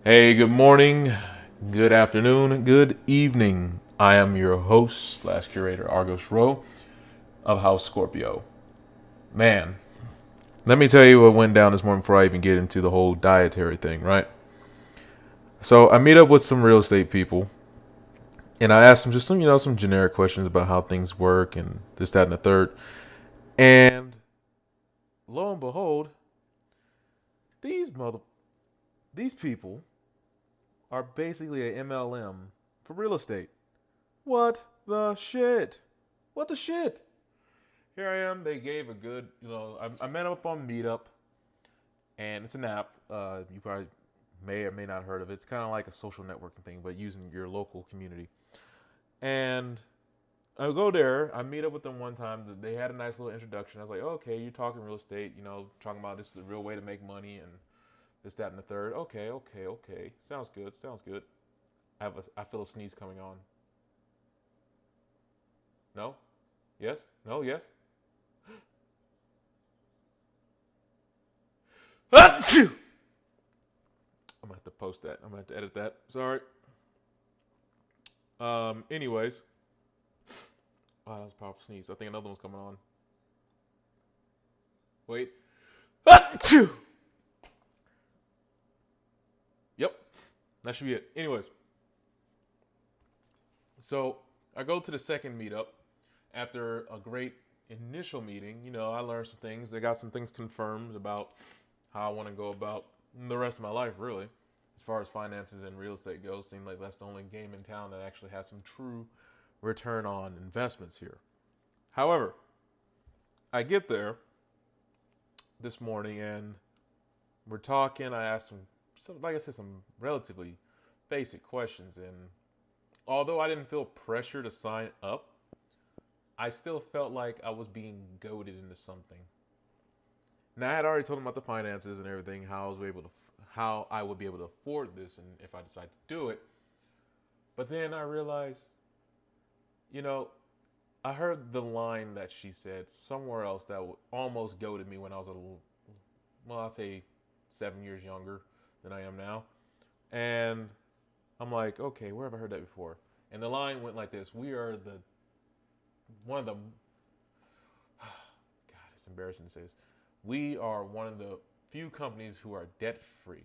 Hey, good morning, good afternoon, good evening. I am your host slash curator, R'gos Rho of House Scorpio. Man, let me tell you what went down this morning before I even get into the whole dietary thing, right? So I meet up with some real estate people, and I asked them just some generic questions about how things work and this, that, and the third. And lo and behold, these mother these people are basically a MLM for real estate. What the shit? What the shit? Here I am. They gave a good, I met up on Meetup, and it's an app. You probably may or may not have heard of it. It's kind of like a social networking thing, but using your local community. And I go there. I meet up with them one time. They had a nice little introduction. I was like, oh, okay, you're talking real estate, talking about this is the real way to make money and this, that, and the third. Okay, okay, okay. Sounds good. Sounds good. I feel a sneeze coming on. No? Yes? No? Yes? Achoo! I'm gonna have to post that. I'm gonna have to edit that. Sorry. Anyways. Wow, that was a powerful sneeze. I think another one's coming on. Wait. Achoo! Yep. That should be it. Anyways. So I go to the second meetup after a great initial meeting. I learned some things. They got some things confirmed about how I want to go about the rest of my life, really. As far as finances and real estate goes, seems like that's the only game in town that actually has some true return on investments here. However, I get there this morning and we're talking. I asked like I said, some relatively basic questions. And although I didn't feel pressure to sign up, I still felt like I was being goaded into something. Now I had already told them about the finances and everything, how I would be able to afford this, and if I decide to do it. But then I realized, you know, I heard the line that she said somewhere else that almost goaded me when I was a little, well, I'll say 7 years younger than I am now. And I'm like, okay, where have I heard that before? And the line went like this: "We are the one of the God, it's embarrassing to say this. We are one of the few companies who are debt free."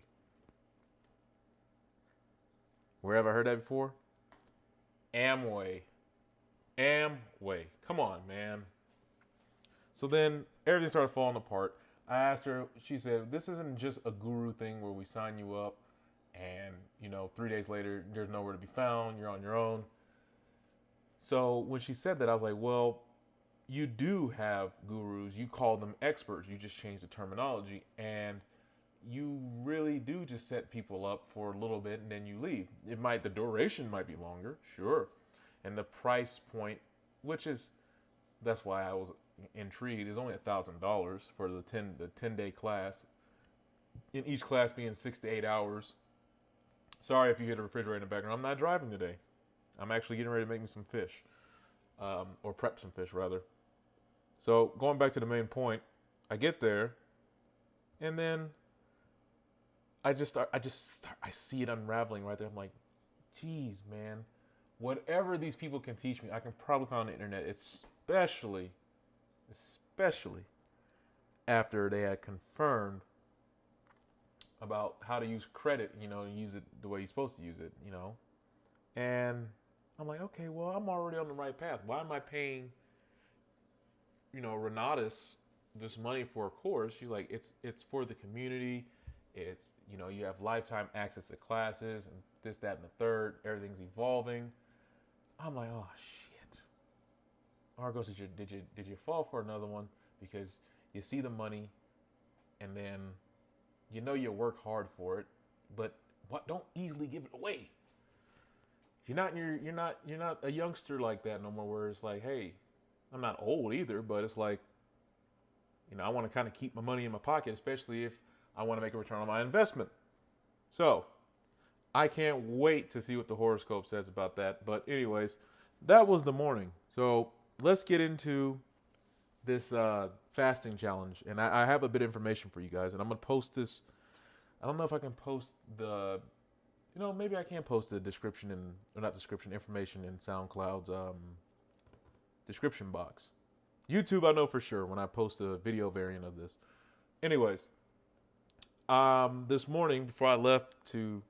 Where have I heard that before? Amway. Amway. Come on, man. So then everything started falling apart. I asked her, she said, "This isn't just a guru thing where we sign you up and, 3 days later, there's nowhere to be found. You're on your own." So when she said that, I was like, well, you do have gurus. You call them experts. You just change the terminology. And you really do just set people up for a little bit and then you leave. The duration might be longer, sure. And the price point, which is, that's why I was intrigued, is only $1,000 for the 10-day class. In each class being 6 to 8 hours. Sorry if you hear the refrigerator in the background. I'm not driving today. I'm actually getting ready to make me some fish, or prep some fish rather. So going back to the main point, I get there, and then I see it unraveling right there. I'm like, geez, man, whatever these people can teach me, I can probably find on the internet, especially after they had confirmed about how to use credit, use it the way you're supposed to use it. And I'm like, okay, well, I'm already on the right path. Why am I paying, Renatus this money for a course? She's like, it's for the community. It's, you have lifetime access to classes and this, that, and the third. Everything's evolving. I'm like, oh shit. Argos, did you fall for another one? Because you see the money, and then you work hard for it, but what? Don't easily give it away. You're not a youngster like that no more. Where it's like, hey, I'm not old either, but it's like, I want to kind of keep my money in my pocket, especially if I want to make a return on my investment. So I can't wait to see what the horoscope says about that. But anyways, that was the morning. So let's get into this fasting challenge, and I have a bit of information for you guys, and I'm gonna post this. I don't know if I can post the maybe I can post the description or not description, information in SoundCloud's description box. YouTube, I know for sure when I post a video variant of this. Anyways, this morning before I left to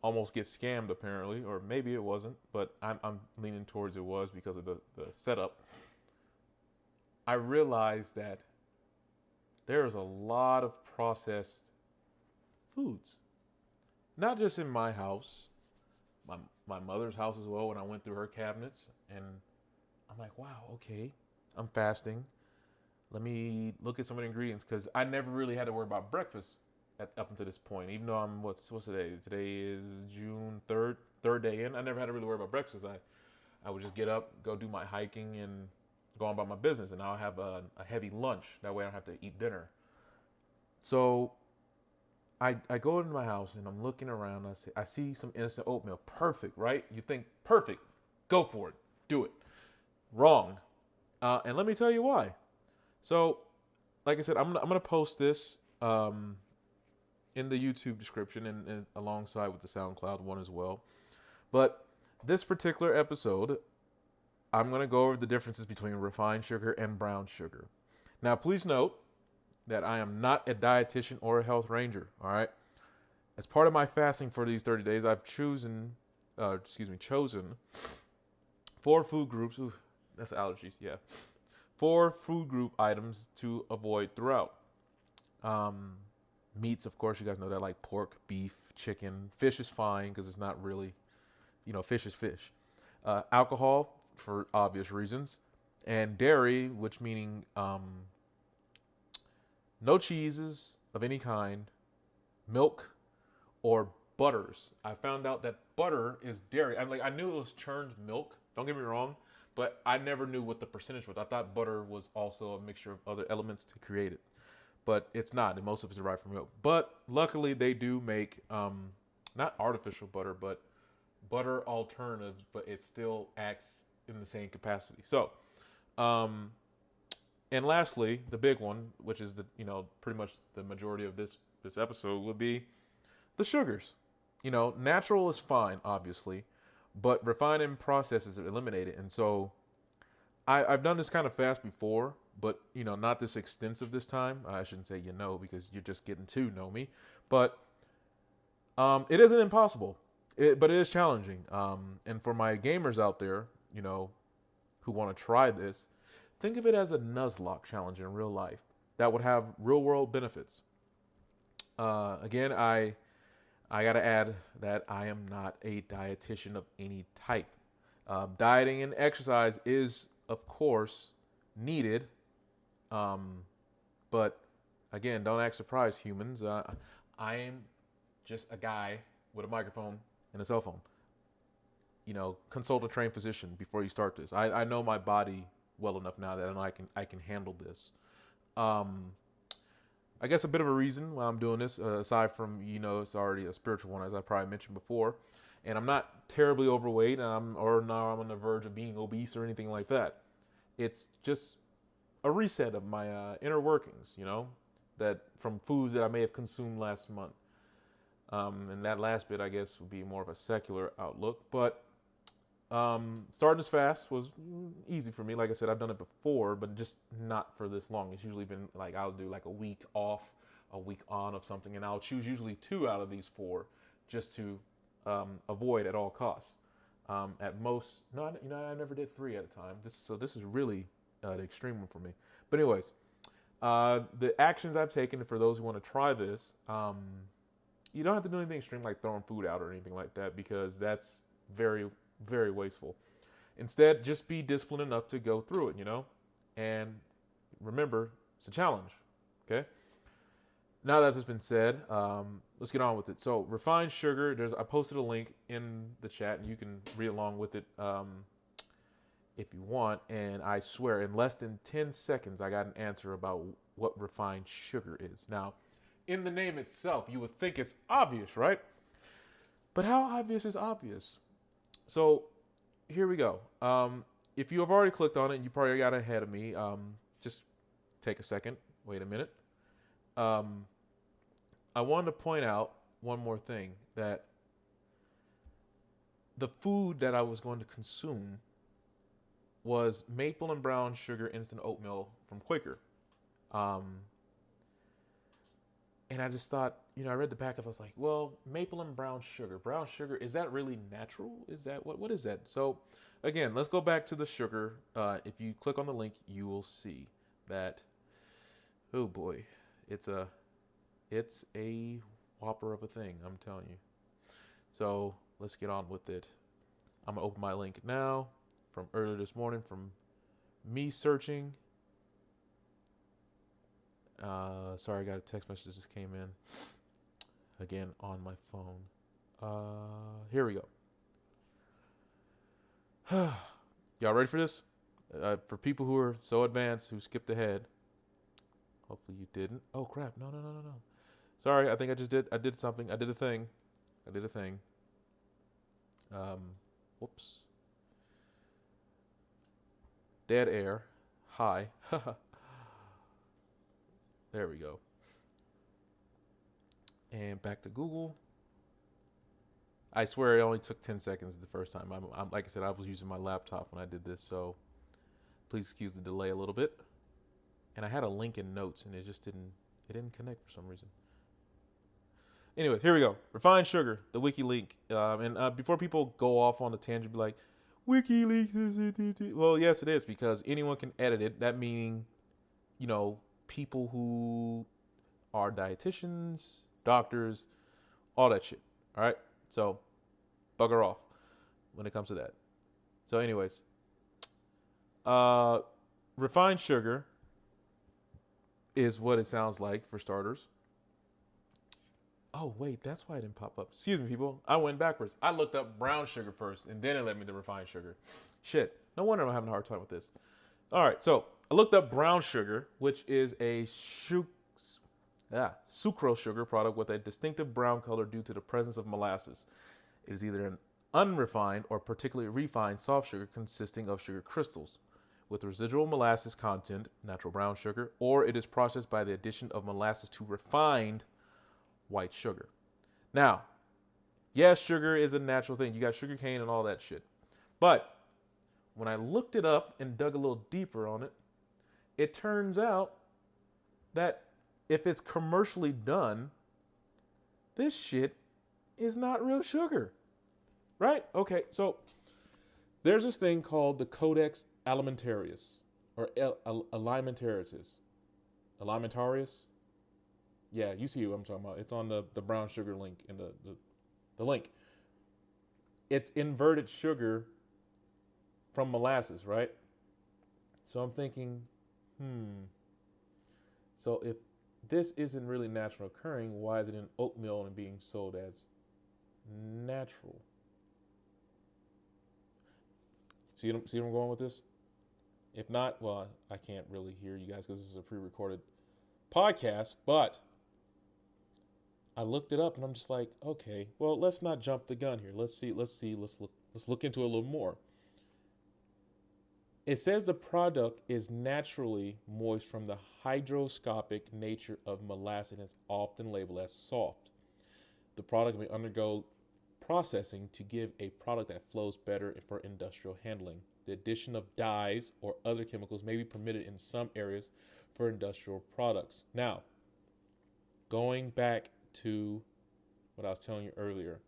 almost get scammed, apparently, or maybe it wasn't, but I'm leaning towards it was because of the setup. I realized that there is a lot of processed foods, not just in my house, my mother's house as well. When I went through her cabinets, and I'm like, wow, okay, I'm fasting. Let me look at some of the ingredients because I never really had to worry about breakfast up until this point. Even though I'm what's today? Today is June 3rd, third day in. I never had to really worry about breakfast. I would just get up, go do my hiking, and go on about my business. And I'll have a heavy lunch. That way I don't have to eat dinner. So I go into my house and I'm looking around. I see some instant oatmeal. Perfect, right? You think perfect. Go for it. Do it. Wrong. And let me tell you why. So, like I said, I'm gonna post this in the YouTube description and alongside with the SoundCloud one as well. But this particular episode, I'm gonna go over the differences between refined sugar and brown sugar. Now, please note that I am not a dietitian or a health ranger. All right. As part of my fasting for these 30 days, I've chosen 4 food groups. Ooh, that's allergies. Yeah. 4 food group items to avoid throughout. Meats, of course, you guys know that, like pork, beef, chicken. Fish is fine because it's not really, fish is fish. Alcohol, for obvious reasons. And dairy, which meaning no cheeses of any kind, milk, or butters. I found out that butter is dairy. I knew it was churned milk. Don't get me wrong. But I never knew what the percentage was. I thought butter was also a mixture of other elements to create it. But it's not, and most of it's derived from milk. But luckily they do make, not artificial butter, but butter alternatives, but it still acts in the same capacity. So, and lastly, the big one, which is pretty much the majority of this episode, would be the sugars. Natural is fine, obviously, but refined and processed is eliminated. And so I've done this kind of fast before, but not this extensive this time. I shouldn't say because you're just getting to know me. But it isn't impossible, but it is challenging. And for my gamers out there, who want to try this, think of it as a nuzlocke challenge in real life that would have real world benefits. Again, I got to add that I am not a dietitian of any type. Dieting and exercise is, of course, needed. But again, don't act surprised, humans. I am just a guy with a microphone and a cell phone. Consult a trained physician before you start this. I know my body well enough now that I can handle this. I guess a bit of a reason why I'm doing this, aside from, it's already a spiritual one, as I probably mentioned before, and I'm not terribly overweight, or now I'm on the verge of being obese or anything like that. It's just a reset of my inner workings, that from foods that I may have consumed last month. And that last bit, I guess, would be more of a secular outlook. But starting this fast was easy for me. Like I said, I've done it before, but just not for this long. It's usually been like I'll do like a week off, a week on of something, and I'll choose usually 2 out of these 4 just to avoid at all costs. At most, no, I never did 3 at a time. This is really the extreme one for me. But anyways, the actions I've taken for those who want to try this, you don't have to do anything extreme like throwing food out or anything like that because that's very, very wasteful. Instead, just be disciplined enough to go through it, and remember, it's a challenge. Okay. Now that has been said, let's get on with it. So, refined sugar, I posted a link in the chat, and you can read along with it if you want. And I swear, in less than 10 seconds, I got an answer about what refined sugar is. Now, in the name itself, you would think it's obvious, right? But how obvious is obvious? So, here we go. If you have already clicked on it, you probably got ahead of me. Just take a second. Wait a minute. I wanted to point out one more thing, that the food that I was going to consume was maple and brown sugar instant oatmeal from Quaker. Um, and I just thought, I read the back of it, I was like, well, maple and brown sugar. Brown sugar, is that really natural? Is that, what is that? So again, let's go back to the sugar. If you click on the link, you will see that, oh boy, it's a whopper of a thing, I'm telling you. So let's get on with it. I'm gonna open my link now from earlier this morning from me searching. Sorry, I got a text message that just came in again on my phone. Here we go. Y'all ready for this? For people who are so advanced who skipped ahead. Hopefully you didn't. Oh crap! No. Sorry, I think I did something. I did a thing. Whoops. Dead air. Hi. There we go. And back to Google. I swear it only took 10 seconds the first time. I'm like I said, I was using my laptop when I did this, so please excuse the delay a little bit. And I had a link in notes, and it didn't connect for some reason. Anyways, here we go. Refined sugar, the wiki link. And before people go off on a tangent, be like, WikiLeaks. Well, yes, it is, because anyone can edit it. That meaning, people who are dietitians, doctors, all that shit. All right? So, bugger off when it comes to that. So, anyways, refined sugar is what it sounds like for starters. Oh, wait, that's why it didn't pop up. Excuse me, people. I went backwards. I looked up brown sugar first, and then it led me to refined sugar. Shit. No wonder I'm having a hard time with this. All right, so I looked up brown sugar, which is a sucrose sugar product with a distinctive brown color due to the presence of molasses. It is either an unrefined or particularly refined soft sugar consisting of sugar crystals with residual molasses content, natural brown sugar, or it is processed by the addition of molasses to refined white sugar. Now, yes, sugar is a natural thing. You got sugar cane and all that shit. But when I looked it up and dug a little deeper on it, it turns out that if it's commercially done, this shit is not real sugar. Right? Okay, so there's this thing called the Codex Alimentarius, or Alimentarius. Alimentarius? Yeah, you see what I'm talking about. It's on the brown sugar link in the link. It's inverted sugar from molasses, right? So I'm thinking, so if this isn't really natural occurring, why is it in oatmeal and being sold as natural? See where I'm going with this? If not, well, I can't really hear you guys because this is a pre-recorded podcast, but I looked it up and I'm just like, okay, well, let's not jump the gun here. Let's look into it a little more. It says the product is naturally moist from the hygroscopic nature of molasses and is often labeled as soft. The product may undergo processing to give a product that flows better for industrial handling. The addition of dyes or other chemicals may be permitted in some areas for industrial products. Now, going back to what I was telling you earlier,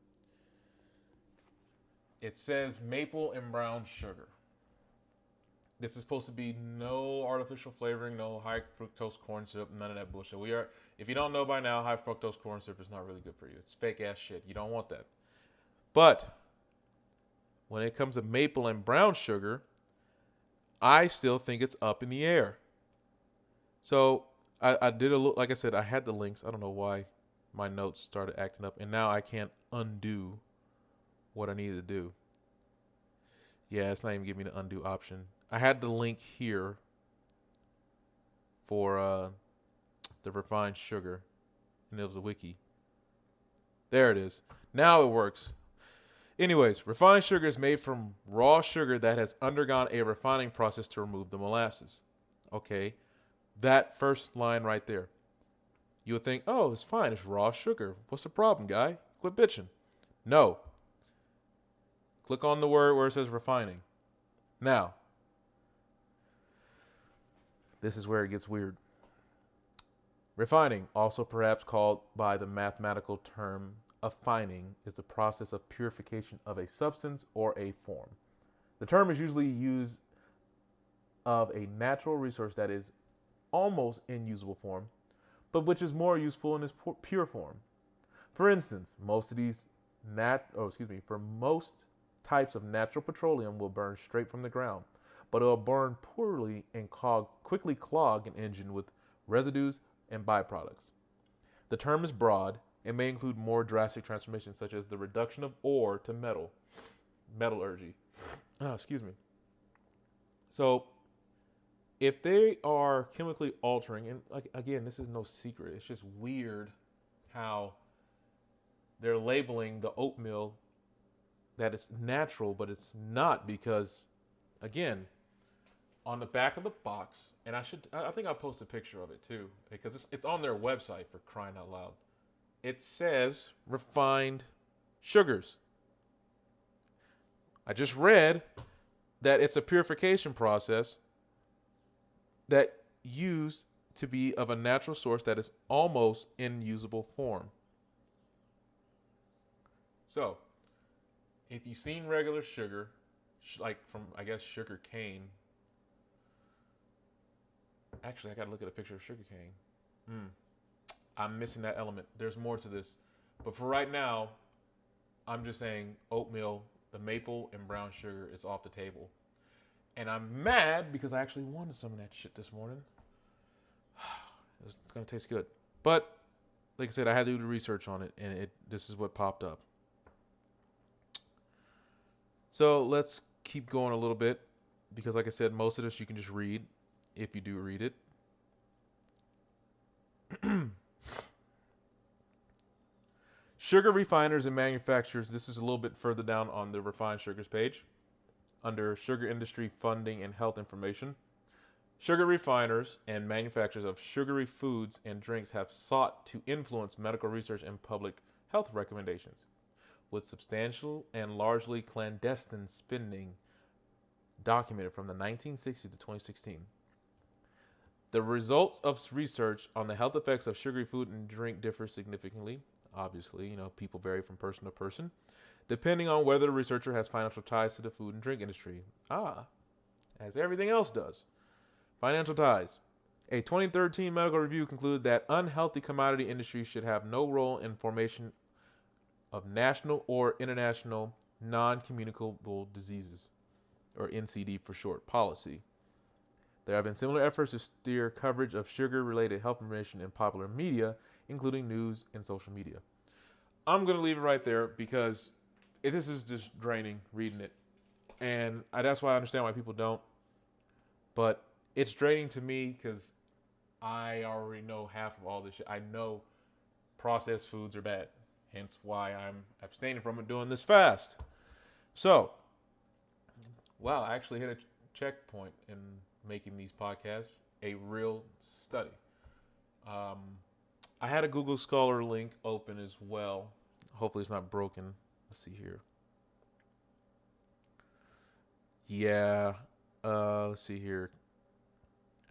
it says maple and brown sugar. This is supposed to be no artificial flavoring, no high fructose corn syrup, none of that bullshit. If you don't know by now, high fructose corn syrup is not really good for you. It's fake ass shit. You don't want that. But when it comes to maple and brown sugar, I still think it's up in the air. So I did a look. Like I said, I had the links. I don't know why my notes started acting up, and now I can't undo what I needed to do. Yeah, it's not even giving me the undo option. I had the link here for the refined sugar, and it was a wiki. There it is. Now it works. Anyways, refined sugar is made from raw sugar that has undergone a refining process to remove the molasses. Okay, that first line right there. You would think, oh, it's fine. It's raw sugar. What's the problem, guy? Quit bitching. No. Click on the word where it says refining. Now, this is where it gets weird. Refining, also perhaps called by the mathematical term affining, is the process of purification of a substance or a form. The term is usually used of a natural resource that is almost in usable form, but which is more useful in its pure form. For instance, for most types of natural petroleum will burn straight from the ground, but it will burn poorly and quickly clog an engine with residues and byproducts. The term is broad and may include more drastic transformations such as the reduction of ore to metallurgy. So if they are chemically altering, and again, this is no secret, it's just weird how they're labeling the oatmeal that it's natural, but it's not, because again, on the back of the box, and I think I'll post a picture of it too, because it's on their website, for crying out loud. It says refined sugars. I just read that it's a purification process that used to be of a natural source that is almost in usable form. So, if you've seen regular sugar, like from, I guess, sugar cane. Actually, I got to look at a picture of sugar cane. I'm missing that element. There's more to this. But for right now, I'm just saying oatmeal, the maple and brown sugar is off the table. And I'm mad because I actually wanted some of that shit this morning. It's going to taste good. But, like I said, I had to do the research on it, and this is what popped up. So let's keep going a little bit, because like I said, most of this you can just read if you do read it. Sugar refiners and manufacturers. This is a little bit further down on the refined sugars page under sugar industry funding and health information. Sugar refiners and manufacturers of sugary foods and drinks have sought to influence medical research and public health recommendations with substantial and largely clandestine spending documented from the 1960s to 2016. The results of research on the health effects of sugary food and drink differ significantly. Obviously, people vary from person to person, depending on whether the researcher has financial ties to the food and drink industry. As everything else does. Financial ties. A 2013 medical review concluded that unhealthy commodity industries should have no role in formation of national or international non-communicable diseases, or NCD for short, policy. There have been similar efforts to steer coverage of sugar-related health information in popular media, including news and social media. I'm going to leave it right there because this is just draining reading it. And that's why I understand why people don't. But it's draining to me because I already know half of all this shit. I know processed foods are bad. Hence why I'm abstaining from it, doing this fast. So, wow, I actually hit a checkpoint in making these podcasts a real study. I had a Google Scholar link open as well. Hopefully it's not broken. Let's see here. Yeah. Let's see here.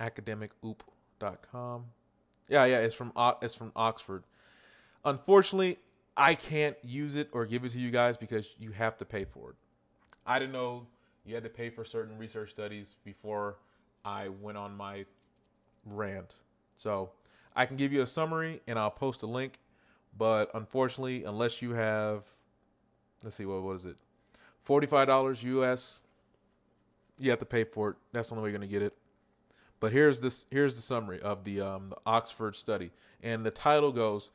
academicoop.com. Yeah, it's from Oxford. Unfortunately, I can't use it or give it to you guys because you have to pay for it. I didn't know you had to pay for certain research studies before I went on my rant. So I can give you a summary and I'll post a link. But unfortunately, unless you have, let's see, what is it? $45 US, you have to pay for it. That's the only way you're going to get it. But here's the summary of the Oxford study. And the title goes,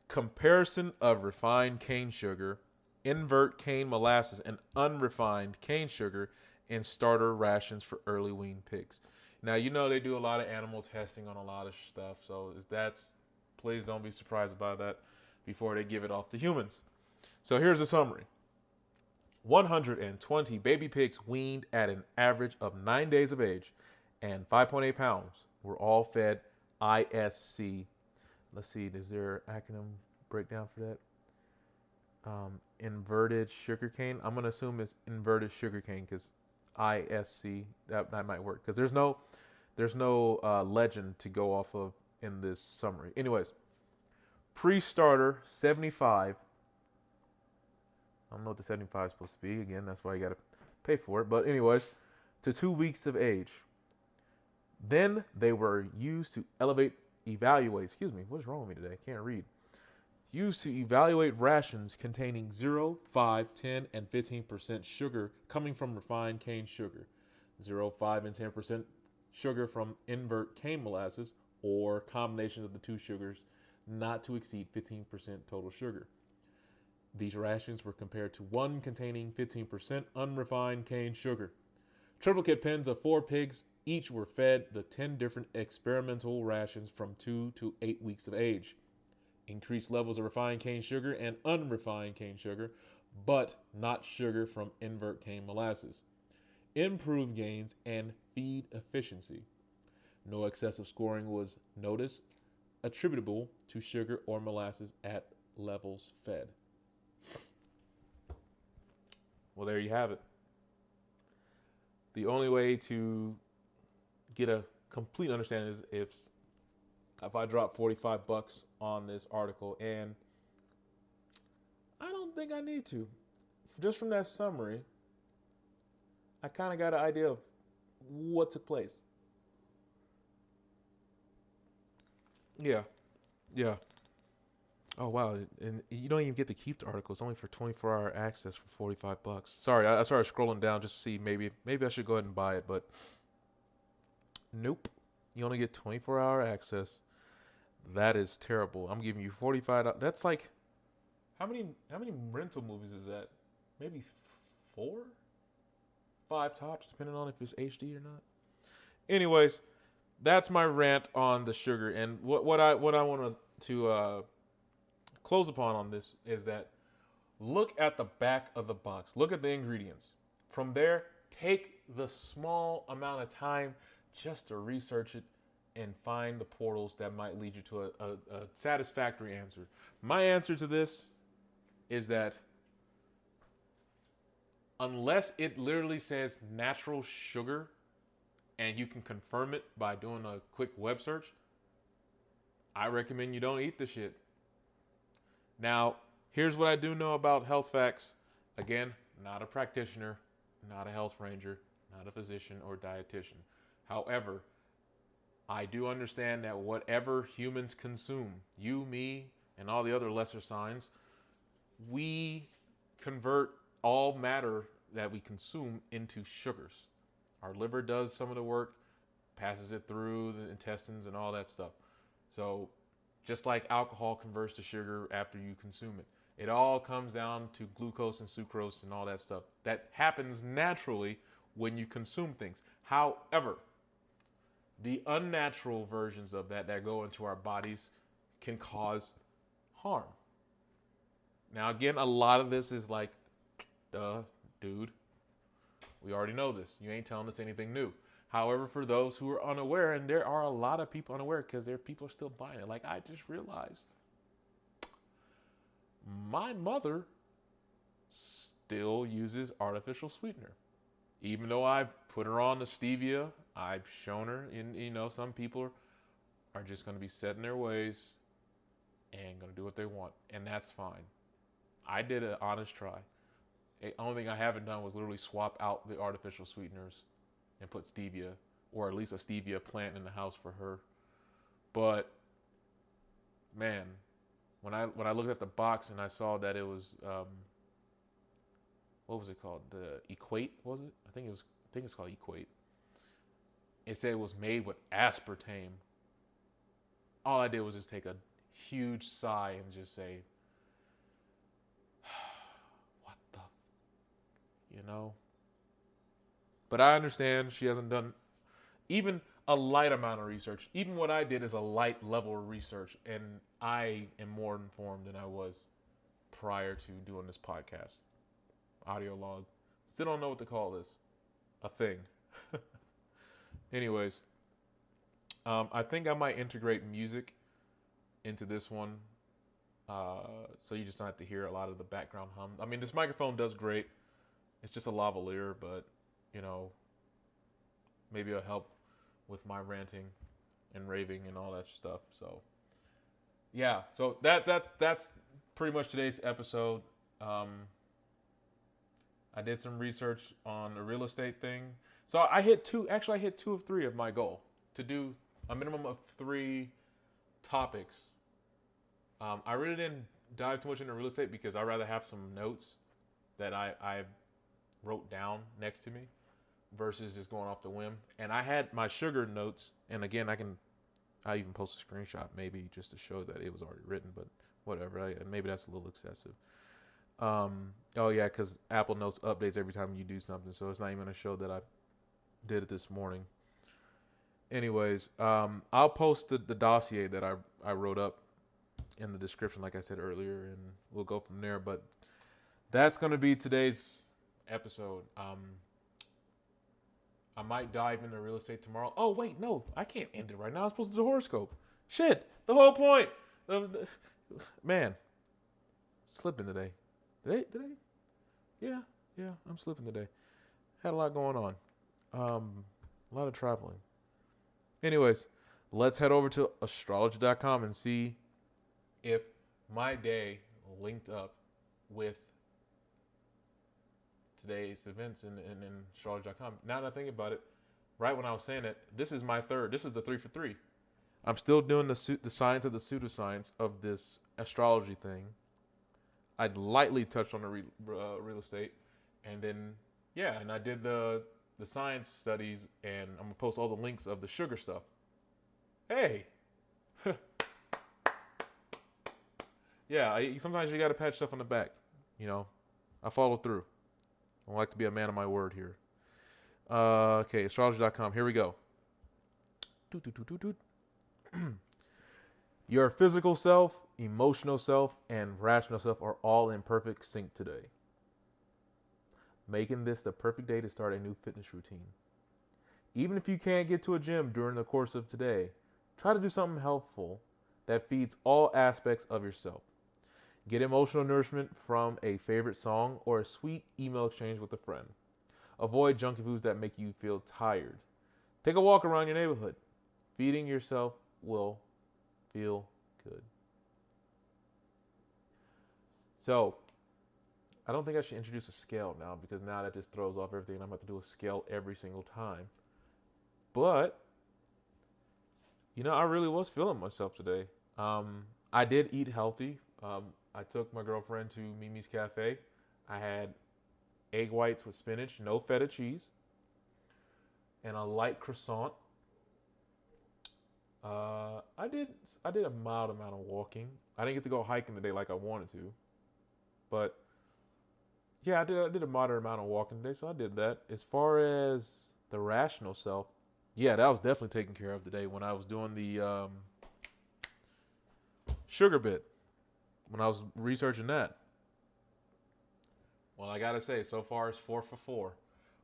Comparison of Refined Cane Sugar, Invert Cane Molasses, and Unrefined Cane Sugar in Starter Rations for Early Weaned Pigs. Now, they do a lot of animal testing on a lot of stuff. So please don't be surprised about that before they give it off to humans. So here's the summary. 120 baby pigs weaned at an average of 9 days of age and 5.8 pounds were all fed ISC. Let's see, is there an acronym breakdown for that? Inverted sugarcane. I'm gonna assume it's inverted sugarcane because ISC that might work because there's no legend to go off of in this summary. Anyways, pre-starter 75. I don't know what the 75 is supposed to be. Again, that's why you gotta pay for it. But anyways, to 2 weeks of age. Then they were used to evaluate. Excuse me, what's wrong with me today? I can't read. Used to evaluate rations containing 0, 5, 10, and 15% sugar coming from refined cane sugar, 0, 5, and 10% sugar from invert cane molasses, or combinations of the two sugars, not to exceed 15% total sugar. These rations were compared to one containing 15% unrefined cane sugar. Triplicate pens of 4 pigs each were fed the 10 different experimental rations from 2 to 8 weeks of age. Increased levels of refined cane sugar and unrefined cane sugar, but not sugar from invert cane molasses. Improved gains and feed efficiency. No excessive scoring was noticed, attributable to sugar or molasses at levels fed. Well, there you have it. The only way to get a complete understanding is if I drop $45 on this article, and I don't think I need to. Just from that summary, I kind of got an idea of what took place. Yeah. Oh wow, and you don't even get to keep the article. It's only for 24-hour access for $45. Sorry, I started scrolling down just to see maybe I should go ahead and buy it, but nope. You only get 24-hour access. That is terrible. I'm giving you $45. That's like how many rental movies is that? Maybe 4, 5 tops, depending on if it's HD or not. Anyways, that's my rant on the sugar, and what I want to close upon on this is that look at the back of the box. Look at the ingredients. From there, take the small amount of time just to research it and find the portals that might lead you to a satisfactory answer. My answer to this is that unless it literally says natural sugar and you can confirm it by doing a quick web search, I recommend you don't eat the shit. Now, here's what I do know about health facts. Again, not a practitioner, not a health ranger, not a physician or dietitian. However, I do understand that whatever humans consume, you, me, and all the other lesser signs, we convert all matter that we consume into sugars. Our liver does some of the work, passes it through the intestines and all that stuff. So just like alcohol converts to sugar after you consume it, it all comes down to glucose and sucrose and all that stuff. That happens naturally when you consume things. However, the unnatural versions of that go into our bodies can cause harm. Now, again, a lot of this is like, duh, dude. We already know this. You ain't telling us anything new. However, for those who are unaware, and there are a lot of people unaware because people are still buying it. Like I just realized, my mother still uses artificial sweetener. Even though I've put her on the stevia, I've shown her, and some people are just going to be set in their ways and going to do what they want. And that's fine. I did an honest try. The only thing I haven't done was literally swap out the artificial sweeteners and put stevia, or at least a stevia plant in the house for her. But man, when I looked at the box and I saw that it was what was it called? The Equate, was it? I think it's called Equate. It said it was made with aspartame. All I did was just take a huge sigh and just say, what the, But I understand she hasn't done even a light amount of research. Even what I did is a light level of research, and I am more informed than I was prior to doing this podcast. Audio log. Still don't know what to call this. A thing. Anyways, I think I might integrate music into this one. So you just don't have to hear a lot of the background hum. I mean, this microphone does great. It's just a lavalier, but you know, maybe it'll help with my ranting and raving and all that stuff. So yeah, so that's pretty much today's episode. I did some research on the real estate thing. So I hit two. Actually, I hit 2 of 3 of my goal to do a minimum of 3 topics. I really didn't dive too much into real estate because I'd rather have some notes that I wrote down next to me versus just going off the whim. And I had my sugar notes, and again, I even post a screenshot maybe just to show that it was already written, but whatever. Maybe that's a little excessive. Oh yeah, because Apple Notes updates every time you do something, so it's not even going to show that I did it this morning. Anyways, I'll post the dossier that I wrote up in the description, like I said earlier, and we'll go from there. But that's going to be today's episode. I might dive into real estate tomorrow. Oh wait, no, I can't end it right now. I'm supposed to do horoscope. Shit, the whole point. Man, slipping today. Did I? Yeah, I'm slipping today. Had a lot going on. A lot of traveling. Anyways, let's head over to astrology.com and see if my day linked up with today's events in astrology.com. Now that I think about it, right when I was saying it, this is my third. This is the 3 for 3. I'm still doing the science of the pseudoscience of this astrology thing. I'd lightly touched on the real estate, and then and I did the science studies, and I'm gonna post all the links of the sugar stuff. Hey, yeah, sometimes you gotta pat stuff on the back. You know, I follow through. I like to be a man of my word here. Okay, astrology.com. Here we go. Your physical self, emotional self, and rational self are all in perfect sync today, making this the perfect day to start a new fitness routine. Even if you can't get to a gym during the course of today, try to do something helpful that feeds all aspects of yourself. Get emotional nourishment from a favorite song or a sweet email exchange with a friend. Avoid junky foods that make you feel tired. Take a walk around your neighborhood. Feeding yourself will feel good. So, I don't think I should introduce a scale now because now that just throws off everything and I'm going to do a scale every single time. But, I really was feeling myself today. I did eat healthy. I took my girlfriend to Mimi's Cafe. I had egg whites with spinach, no feta cheese, and a light croissant. I did a mild amount of walking. I didn't get to go hiking today like I wanted to, but yeah, I did a moderate amount of walking today, so I did that. As far as the rational self, yeah, that was definitely taken care of today when I was doing the sugar bit, when I was researching that. Well, I gotta say, so far it's 4 for 4,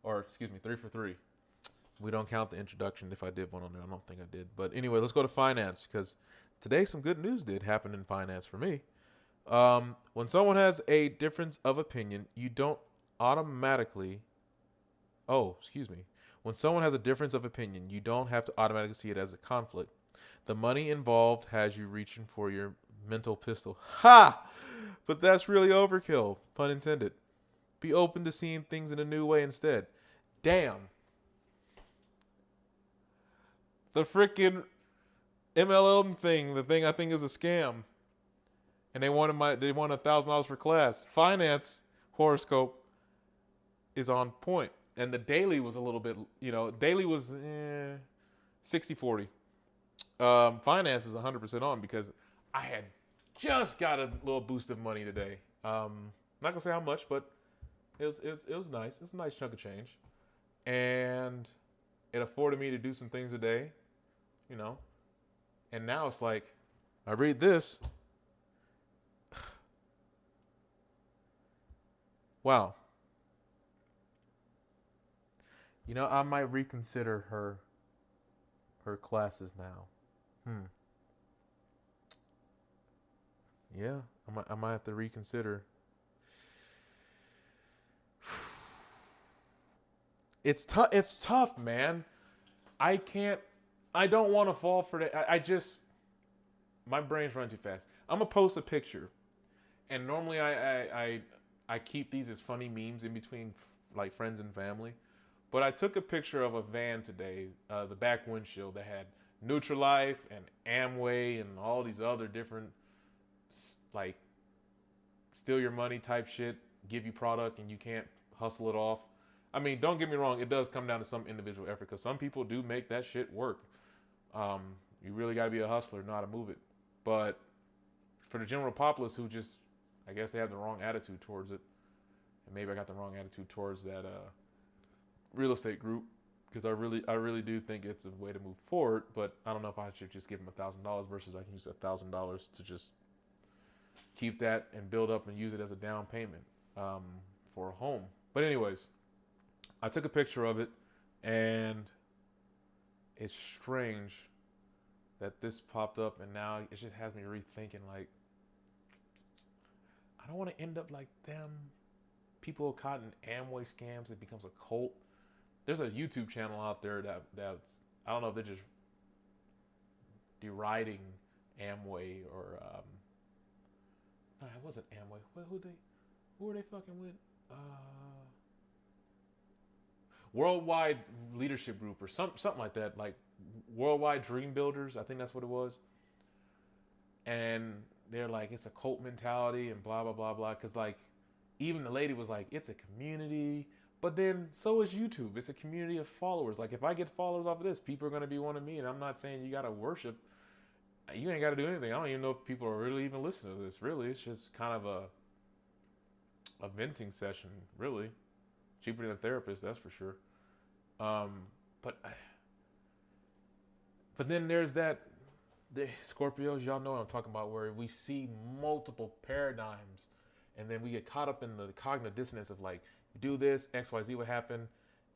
or excuse me, 3 for 3. We don't count the introduction if I did one on there. I don't think I did. But anyway, let's go to finance because today some good news did happen in finance for me. When someone has a difference of opinion, you don't automatically... When someone has a difference of opinion, you don't have to automatically see it as a conflict. The money involved has you reaching for your mental pistol. Ha! But that's really overkill. Pun intended. Be open to seeing things in a new way instead. Damn. The freaking MLM thing, the thing I think is a scam. And they want $1,000 for class. Finance horoscope is on point. And the daily was a little bit, daily was 60-40. Finance is 100% on because I had just got a little boost of money today. Not gonna say how much, but it was nice. It's a nice chunk of change. And it afforded me to do some things a day. And now it's like, I read this. Wow. I might reconsider her classes now. Yeah, I might have to reconsider. It's tough. It's tough, man. I can't. I don't want to fall for that. I just my brain's running too fast. I'm gonna post a picture, and normally I keep these as funny memes in between like friends and family. But I took a picture of a van today, the back windshield that had Nutrilite and Amway and all these other different like steal your money type shit, give you product and you can't hustle it off. I mean, don't get me wrong, it does come down to some individual effort because some people do make that shit work. You really got to be a hustler, not to move it. But for the general populace who just, I guess they have the wrong attitude towards it, and maybe I got the wrong attitude towards that real estate group because I really do think it's a way to move forward. But I don't know if I should just give them $1,000 versus I can use $1,000 to just keep that and build up and use it as a down payment for a home. But anyways, I took a picture of it, and it's strange that this popped up, and now it just has me rethinking. Like, I don't want to end up like them. People caught in Amway scams. It becomes a cult. There's a YouTube channel out there that's I don't know if they're just deriding Amway or no, it wasn't Amway. Who were they fucking with? Worldwide Leadership Group or something like that, like Worldwide Dream Builders. I think that's what it was. And they're like, it's a cult mentality and blah blah blah blah. Because like, even the lady was like, it's a community. But then so is YouTube. It's a community of followers. Like if I get followers off of this, people are gonna be one of me. And I'm not saying you gotta worship. You ain't gotta do anything. I don't even know if people are really even listening to this. Really, it's just kind of a venting session. Really, cheaper than a therapist, that's for sure. Um, but but then there's the Scorpios, y'all know what I'm talking about, where we see multiple paradigms, and then we get caught up in the cognitive dissonance of like, you do this, X, Y, Z would happen,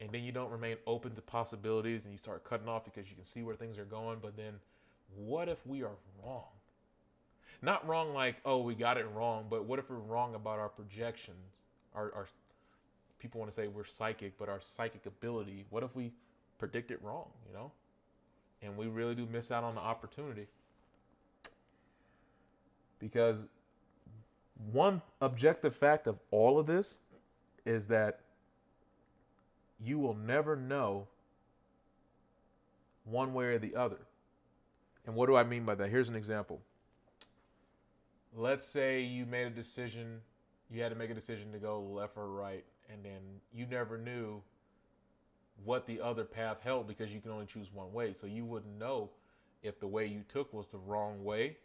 and then you don't remain open to possibilities, and you start cutting off because you can see where things are going. But then, what if we are wrong? Not wrong like, oh, we got it wrong, but what if we're wrong about our projections? Our people want to say we're psychic, but our psychic ability, what if we predict it wrong, And we really do miss out on the opportunity. Because one objective fact of all of this is that you will never know one way or the other. And what do I mean by that? Here's an example. Let's say you made a decision, you had to make a decision to go left or right, and then you never knew what the other path held because you can only choose one way. So you wouldn't know if the way you took was the wrong way,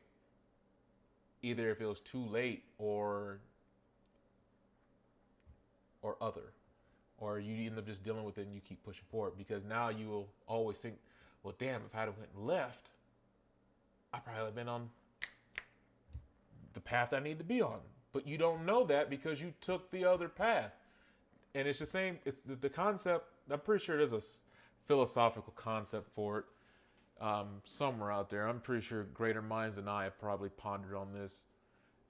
either if it was too late or other, or you end up just dealing with it and you keep pushing forward because now you will always think, well, damn, if I had went left, I probably would have been on the path I need to be on. But you don't know that because you took the other path. And it's the same, it's the concept, I'm pretty sure there's a philosophical concept for it somewhere out there. I'm pretty sure greater minds than I have probably pondered on this.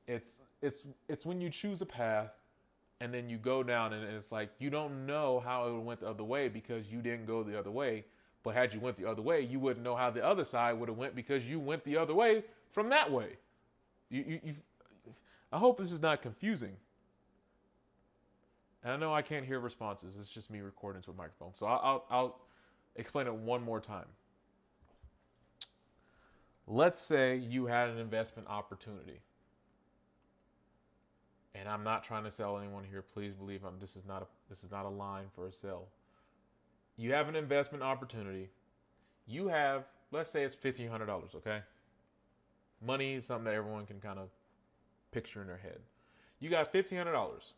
It's when you choose a path and then you go down and it's like you don't know how it went the other way because you didn't go the other way. But had you went the other way, you wouldn't know how the other side would have went because you went the other way from that way. I hope this is not confusing. And I know I can't hear responses. It's just me recording to a microphone. So I'll explain it one more time. Let's say you had an investment opportunity. And I'm not trying to sell anyone here. Please believe this is not a line for a sell. You have an investment opportunity. You have, let's say it's $1,500, okay? Money is something that everyone can kind of picture in their head. You got $1,500.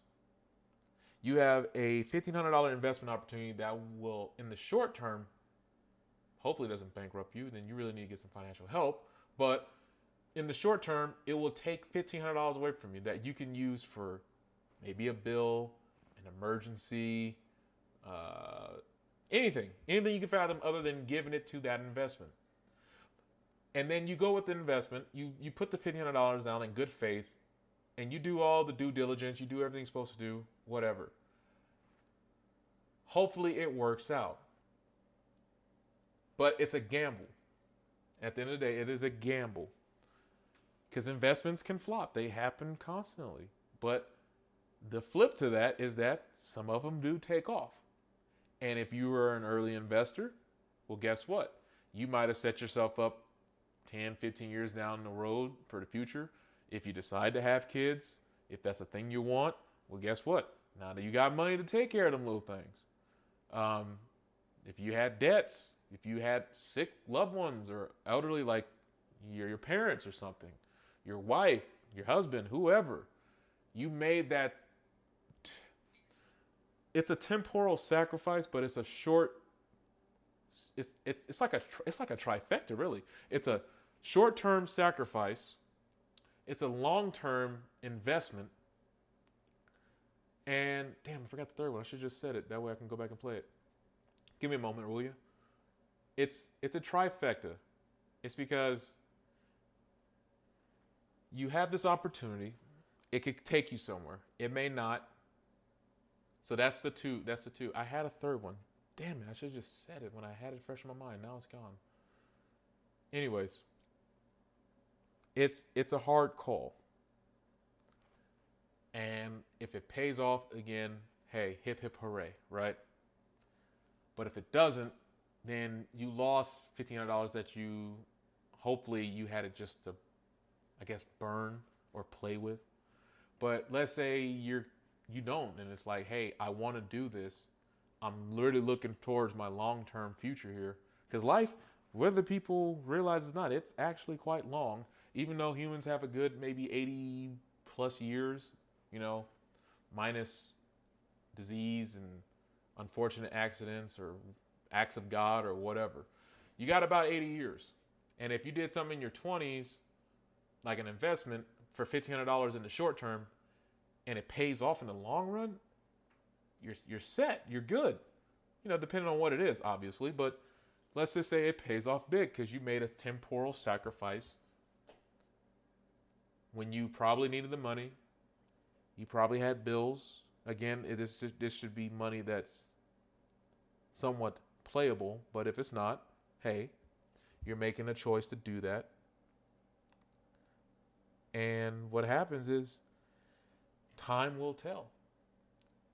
You have a $1,500 investment opportunity that will, in the short term, hopefully doesn't bankrupt you. Then you really need to get some financial help. But in the short term, it will take $1,500 away from you that you can use for maybe a bill, an emergency, anything you can fathom other than giving it to that investment. And then you go with the investment. You put the $1,500 down in good faith, and you do all the due diligence. You do everything you're supposed to do, whatever. Hopefully it works out. But it's a gamble. At the end of the day, it is a gamble. Because investments can flop. They happen constantly. But the flip to that is that some of them do take off. And if you were an early investor, well, guess what? You might have set yourself up 10, 15 years down the road for the future. If you decide to have kids, if that's a thing you want, well, guess what? Now that you got money to take care of them little things. If you had debts, if you had sick loved ones or elderly, like your parents or something, your wife, your husband, whoever, you made that. It's a temporal sacrifice, but it's a short. It's like a trifecta, really. It's a short-term sacrifice. It's a long-term investment. And damn, I forgot the third one. I should have just said it. That way I can go back and play it. Give me a moment, will you? It's a trifecta. It's because you have this opportunity. It could take you somewhere. It may not. So that's the two. That's the two. I had a third one. Damn it, I should have just said it when I had it fresh in my mind. Now it's gone. Anyways, it's a hard call. And if it pays off, again, hey, hip hip hooray, right? But if it doesn't, then you lost $1,500 that you, hopefully you had it just to, I guess, burn or play with. But let's say you don't, and it's like, hey, I want to do this. I'm literally looking towards my long-term future here. Because life, whether people realize it's not, it's actually quite long. Even though humans have a good maybe 80 plus years, minus disease and unfortunate accidents or acts of God or whatever. You got about 80 years. And if you did something in your 20s, like an investment for $1,500 in the short term, and it pays off in the long run, you're set. You're good. Depending on what it is, obviously. But let's just say it pays off big because you made a temporal sacrifice when you probably needed the money. You probably had bills. Again, this should be money that's somewhat playable. But if it's not, hey, you're making a choice to do that. And what happens is time will tell.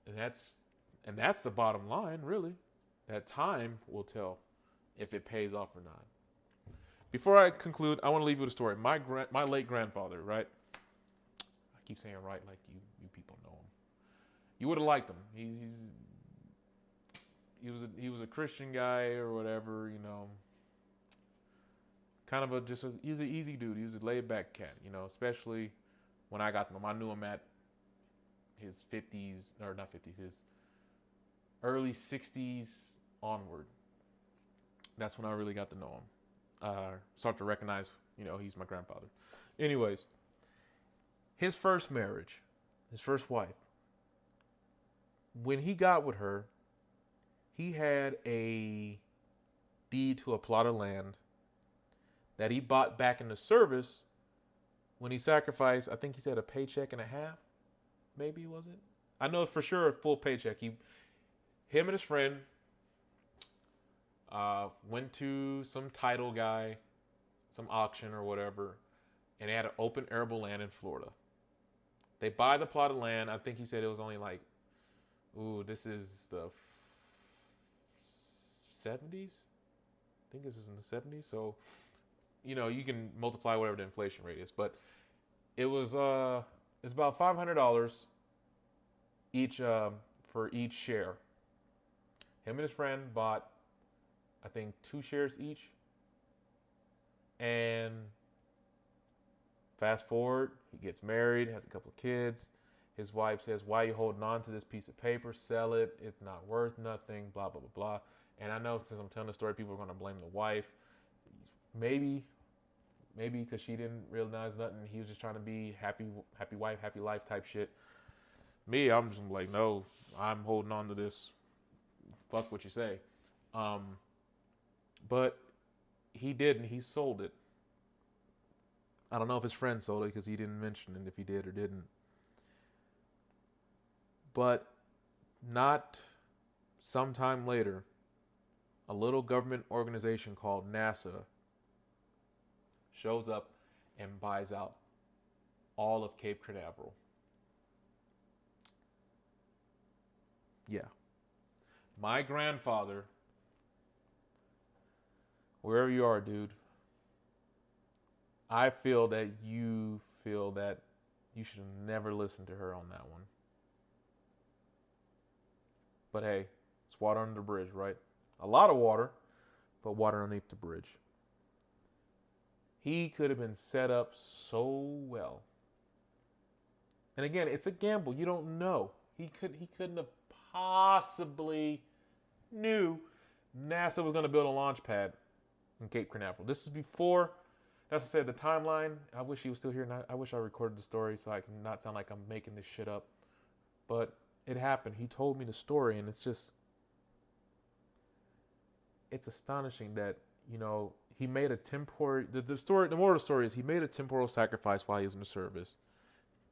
And that's the bottom line, really. That time will tell if it pays off or not. Before I conclude, I want to leave you with a story. My late grandfather, right? I keep saying right like you people know him. You would have liked him. He was a Christian guy or whatever, Kind of he was an easy dude. He was a laid back cat, especially when I got to him. I knew him at his 50s, or not 50s, his early 60s onward. That's when I really got to know him. Start to recognize, he's my grandfather. Anyways, his first marriage, his first wife, when he got with her, he had a deed to a plot of land that he bought back into service when he sacrificed, I think he said a paycheck and a half. Maybe was it? I know for sure a full paycheck. Him and his friend went to some title guy, some auction or whatever, and they had an open arable land in Florida. They buy the plot of land. I think he said it was only like, this is the 70s. I think this is in the 70s. So, you can multiply whatever the inflation rate is, but it was it's about $500 each for each share. Him and his friend bought, I think, 2 shares each. And fast forward, he gets married, has a couple of kids. His wife says, "Why are you holding on to this piece of paper? Sell it. It's not worth nothing." Blah blah blah blah. And I know since I'm telling the story, people are going to blame the wife. Maybe because she didn't realize nothing. He was just trying to be happy wife, happy life type shit. Me, I'm just like, no, I'm holding on to this. Fuck what you say. But he didn't. He sold it. I don't know if his friend sold it because he didn't mention it if he did or didn't. But not sometime later, a little government organization called NASA shows up and buys out all of Cape Canaveral. Yeah. My grandfather, wherever you are, dude, I feel that you should have never listened to her on that one. But hey, it's water under the bridge, right? A lot of water, but water underneath the bridge. He could have been set up so well. And again, it's a gamble. You don't know. He couldn't have possibly knew NASA was going to build a launch pad in Cape Canaveral. This is before, that's what I said, the timeline. I wish he was still here, and I wish I recorded the story so I can not sound like I'm making this shit up. But it happened. He told me the story, and it's astonishing that, he made a temporary, the moral of the story is he made a temporal sacrifice while he was in the service.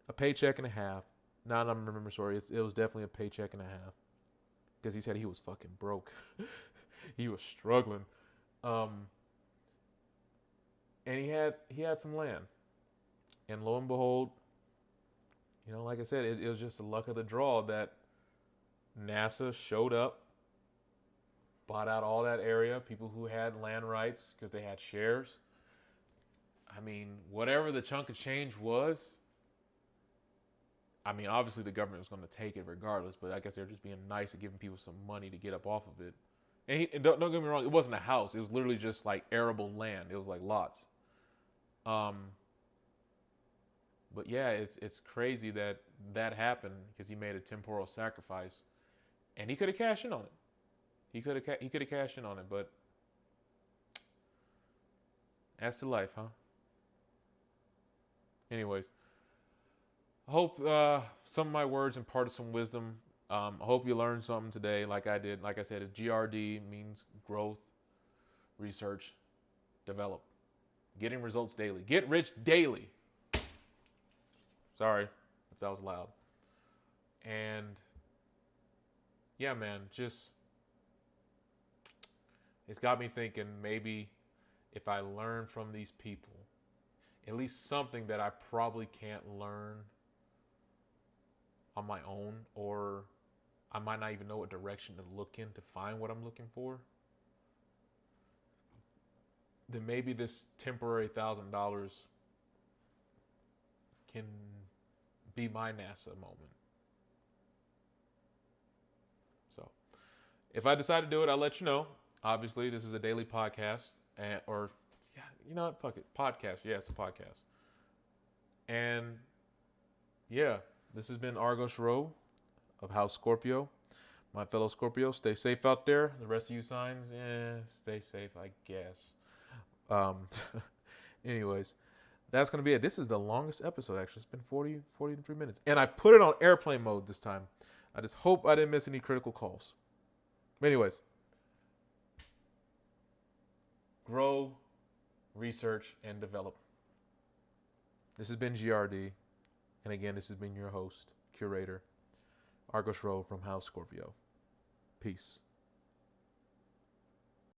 A paycheck and a half. Now I don't remember the story. It was definitely a paycheck and a half. Because he said he was fucking broke. He was struggling. And he had some land. And lo and behold, like I said, it was just the luck of the draw that NASA showed up, bought out all that area, people who had land rights because they had shares. I mean, whatever the chunk of change was, I mean, obviously the government was going to take it regardless, but I guess they were just being nice and giving people some money to get up off of it. And don't get me wrong, it wasn't a house. It was literally just like arable land. It was like lots. But yeah, it's crazy that happened because he made a temporal sacrifice, and he could have cashed in on it. He could have cashed in on it, but that's to life, huh? Anyways, I hope some of my words imparted some wisdom. I hope you learned something today, like I did. Like I said, GRD means growth, research, develop, getting results daily, get rich daily. Sorry if that was loud. And yeah, man, it's got me thinking maybe if I learn from these people, at least something that I probably can't learn on my own, or I might not even know what direction to look in to find what I'm looking for, then maybe this temporary $1,000 can be my NASA moment. So if I decide to do it, I'll let you know. Obviously, this is a daily podcast, fuck it, podcast. Yeah, it's a podcast. And yeah, this has been R'gos Rho of House Scorpio. My fellow Scorpio, stay safe out there. The rest of you signs, stay safe, I guess. Anyways, that's going to be it. This is the longest episode, actually. It's been 43 minutes. And I put it on airplane mode this time. I just hope I didn't miss any critical calls. Anyways, grow, research, and develop. This has been GRD. And again, this has been your host, curator, R'gos Rho from House Scorpio. Peace.